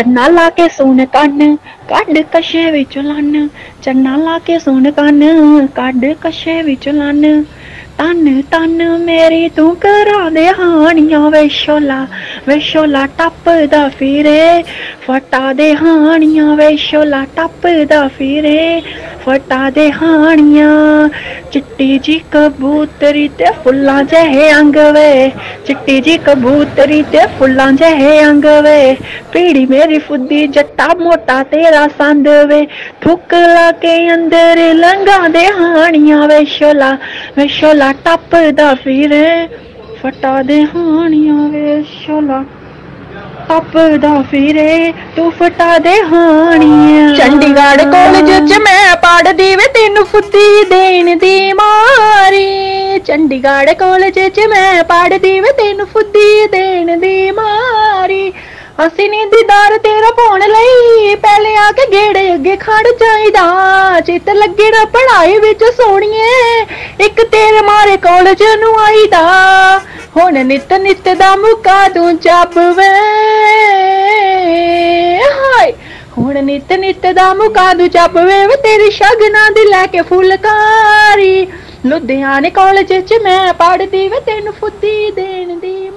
चन्ना ला के सुन कन्न कड कशे विच लन्न, चन्ना ला के सुन कन्न कड कशे विच लन्न। तन तन मेरी तू करा दे हानियां वे शोला टपदा फिरे, फटा दे हानियां वे शोला टपदा फिरे, फटा दे हानियां। चिट्टी जी कबूतरी ते फुल्लां जहे अंग वे, चिट्टी जी कबूतरी ते फुल्लां जहे अंग वे, पीड़ी मेरी फुद्दी जट्टा मोटा तेरा संद वे, थुक ला के अंदर लंगा दे हानियां वे शोला टपदा फिरे, फटा दे हानियां वे शोला टपदा फिरे, तू फटा दे हानियां। चंडीगढ़ कॉलेज च मैं पढ़दी वे तेनू फुद्दी देन दी मारी, चंडीगढ़ कॉलेज च मैं पढ़दी वे तेनू फुद्दी देन दी मारी। असी नी दीदार तेरा पाउण लई पहले आके गेड़े अगे खड़ जाईदा, चित लगे ना पढ़ाई विच सोहणीए एक तेरे मारे कॉलेज नू आईदा। हुण नित नित दा मुका तू जप वे, हाय हुण नित नित दा मुका तू जप वे, तेरी शगना दी लैके फुलकारी। लुधियाने कॉलेज च मैं पढ़दी वे तेनू फुद्दी देन दी